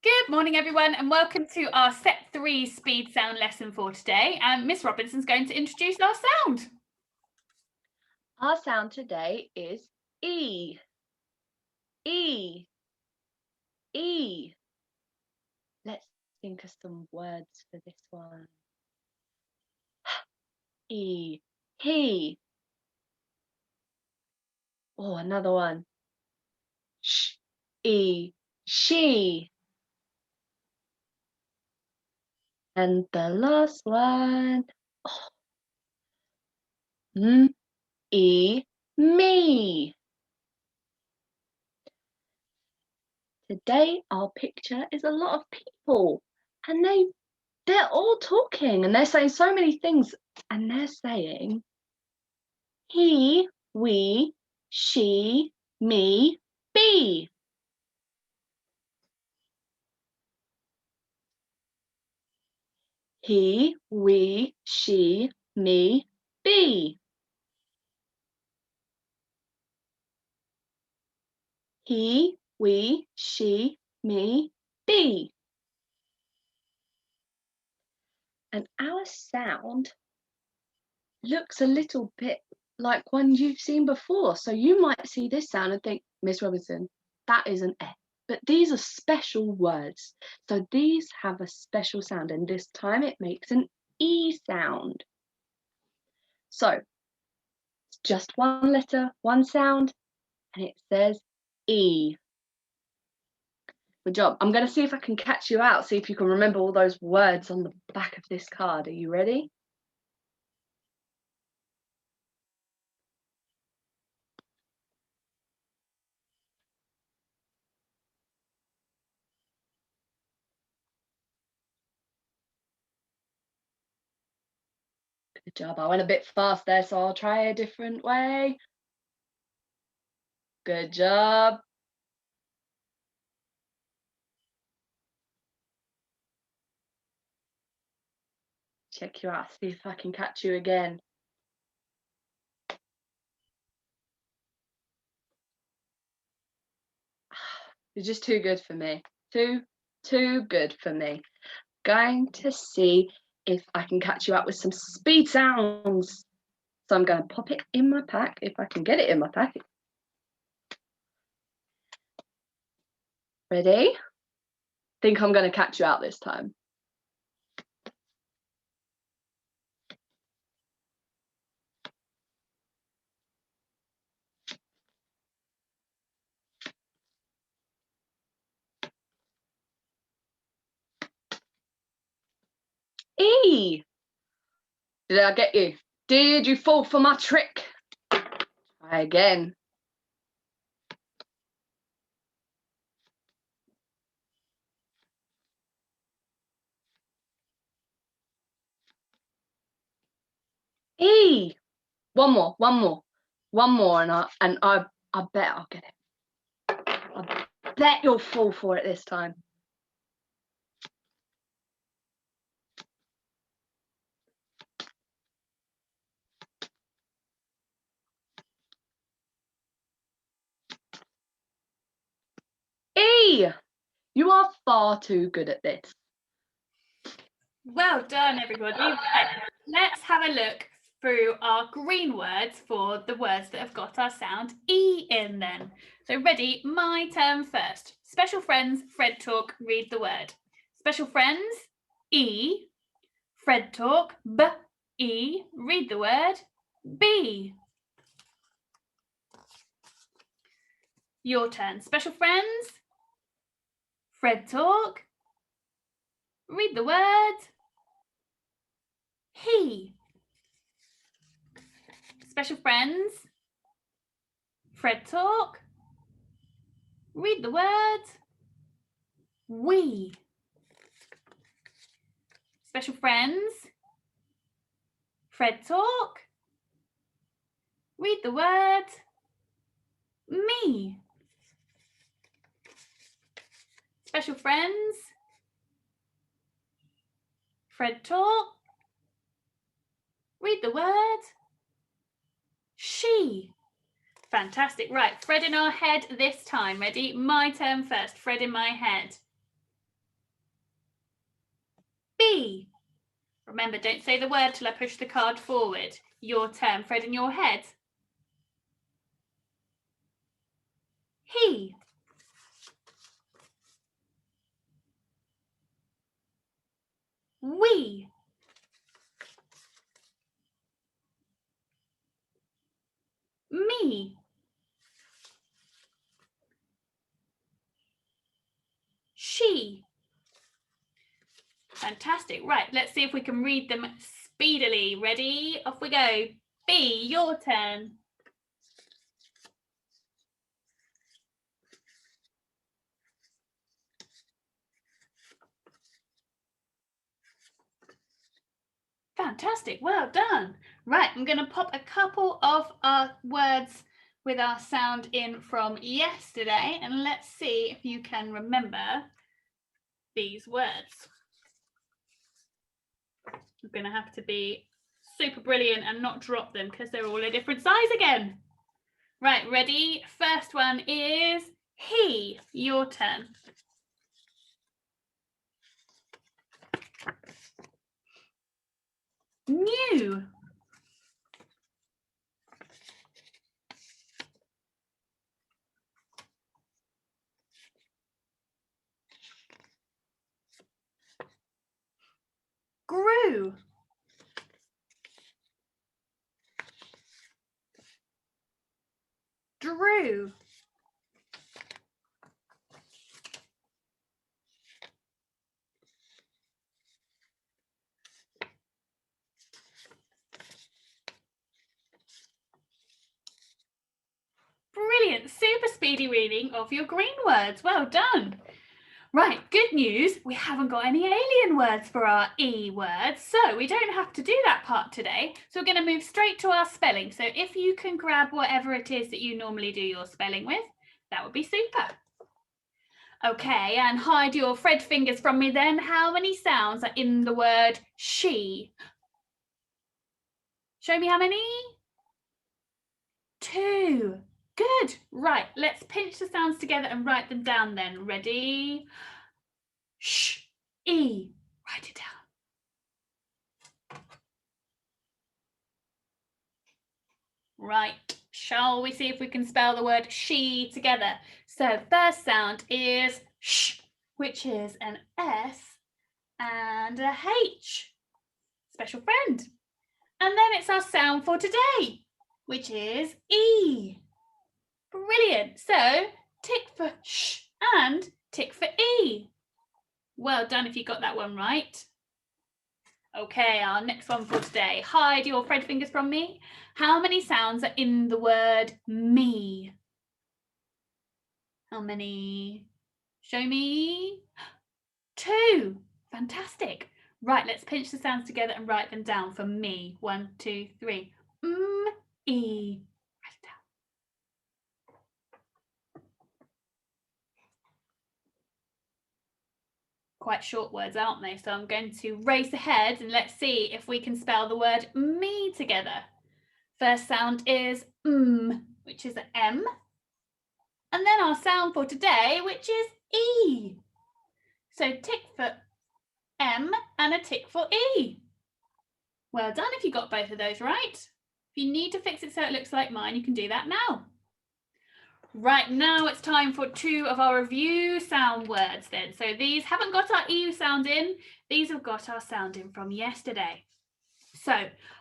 Good morning, everyone, and welcome to our Set 3 speed sound lesson for today. Miss Robinson's going to introduce our sound. Our sound today is E. E. E. Let's think of some words for this one. E. He. Oh, another one. Sh. E. She. And the last one. Oh. M. E. Me. Today our picture is a lot of people, and they're all talking and they're saying so many things, and they're saying he, we, she, me, be. He, we, she, me, be. He, we, she, me, be. And our sound looks a little bit like one you've seen before. So you might see this sound and think, Miss Robinson, that is an F. But these are special words. So these have a special sound, and this time it makes an E sound. So it's just one letter, one sound, and it says E. Good job. I'm going to see if I can catch you out, see if you can remember all those words on the back of this card. Are you ready? Good job. I went a bit fast there, so I'll try a different way. Good job. Check you out, see if I can catch you again. You're just too good for me. Too good for me. Going to see if I can catch you out with some speed sounds. So I'm going to pop it in my pack, if I can get it in my pack. Ready? Think I'm going to catch you out this time. E. Did I get you? Did you fall for my trick? Try again. E. One more, and I bet I'll get it. I bet you'll fall for it this time. E. You are far too good at this. Well done, everybody. Right, let's have a look through our green words for the words that have got our sound E in them. So ready, my turn first. Special friends, Fred talk, read the word. Special friends, E. Fred talk, B. E. Read the word, B. Your turn. Special friends, Fred talk, read the word, he. Special friends, Fred talk, read the word, we. Special friends, Fred talk, read the word, me. Special friends, Fred talk, read the word, she. Fantastic. Right, Fred in our head this time. Ready? My turn first. Fred in my head. B. Remember, don't say the word till I push the card forward. Your turn, Fred, in your head. He. We. Me. She. Fantastic. Right, let's see if we can read them speedily. Ready? Off we go. B, your turn. Fantastic. Well done. Right, I'm going to pop a couple of our words with our sound in from yesterday, and let's see if you can remember these words. You're going to have to be super brilliant and not drop them because they're all a different size again. Right, ready? First one is he. Your turn. New. Grew. Drew. Brilliant, super speedy reading of your green words. Well done. Right, good news, we haven't got any alien words for our E words, so we don't have to do that part today. So we're going to move straight to our spelling. So if you can grab whatever it is that you normally do your spelling with, that would be super. Okay, and hide your Fred fingers from me then. How many sounds are in the word she? Show me how many? 2. Good. Right, let's pinch the sounds together and write them down then. Ready? Sh, E. Write it down. Right, shall we see if we can spell the word she together? So first sound is sh, which is an S and a H. Special friend. And then it's our sound for today, which is E. Brilliant. So tick for sh and tick for E. Well done if you got that one right. Okay, our next one for today. Hide your Fred fingers from me. How many sounds are in the word me? How many? Show me. 2. Fantastic. Right, let's pinch the sounds together and write them down for me. 1, 2, 3. E. Write it down. Quite short words, aren't they? So I'm going to race ahead and let's see if we can spell the word me together. First sound is which is an M. And then our sound for today, which is E. So tick for M and a tick for E. Well done if you got both of those right. If you need to fix it so it looks like mine, you can do that now. Right, now it's time for 2 of our review sound words then. So these haven't got our E sound in, these have got our sound in from yesterday. So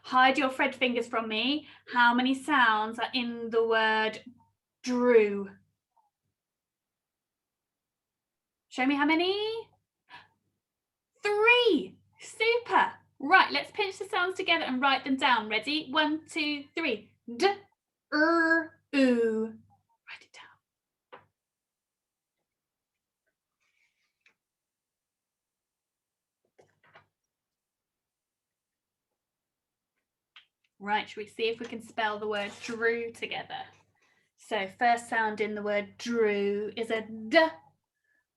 hide your Fred fingers from me. How many sounds are in the word drew? Show me how many? 3. Super. Right, let's pinch the sounds together and write them down. Ready? 1, 2, 3. D, oo. Write it down. Right, should we see if we can spell the word drew together? So first sound in the word drew is a D,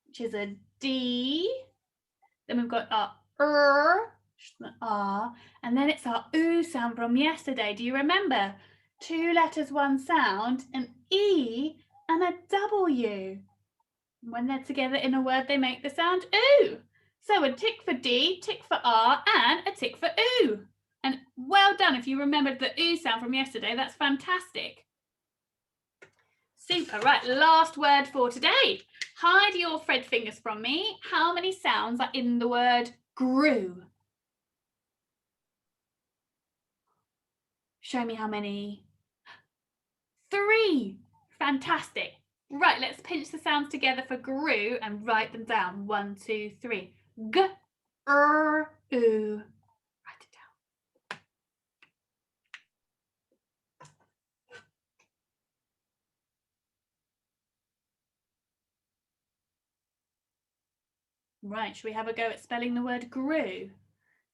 which is a D. Then we've got our which is an R, and then it's our oo sound from yesterday. Do you remember? 2 letters, 1 sound, an E and a W. When they're together in a word, they make the sound oo. So a tick for D, tick for R, and a tick for oo. And well done if you remembered the oo sound from yesterday. That's fantastic. Super. Right, last word for today. Hide your Fred fingers from me. How many sounds are in the word grew? Show me how many. 3. Fantastic. Right, let's pinch the sounds together for grew and write them down. 1, 2, 3. G, oo. Write it down. Right, should we have a go at spelling the word grew?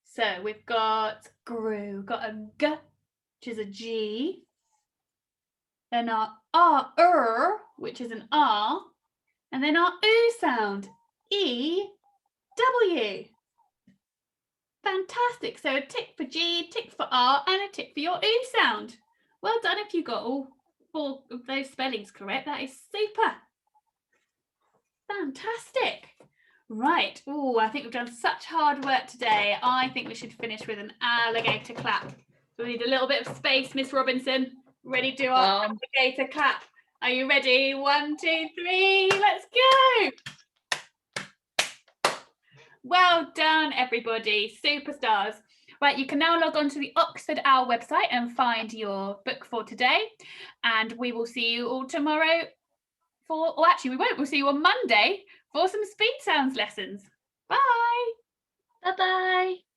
So we've got grew, got a G, which is a G. Then our R, which is an R. And then our oo sound, E, W. Fantastic. So a tick for G, tick for R, and a tick for your oo sound. Well done if you got all 4 of those spellings correct. That is super. Fantastic. Right. Oh, I think we've done such hard work today. I think we should finish with an alligator clap. So we need a little bit of space, Miss Robinson. Ready to do our alligator clap. Are you ready? 1, 2, 3. Let's go. Well done, everybody. Superstars. Right, you can now log on to the Oxford Owl website and find your book for today. And we will see you all tomorrow or actually we won't. We'll see you on Monday for some speed sounds lessons. Bye. Bye-bye.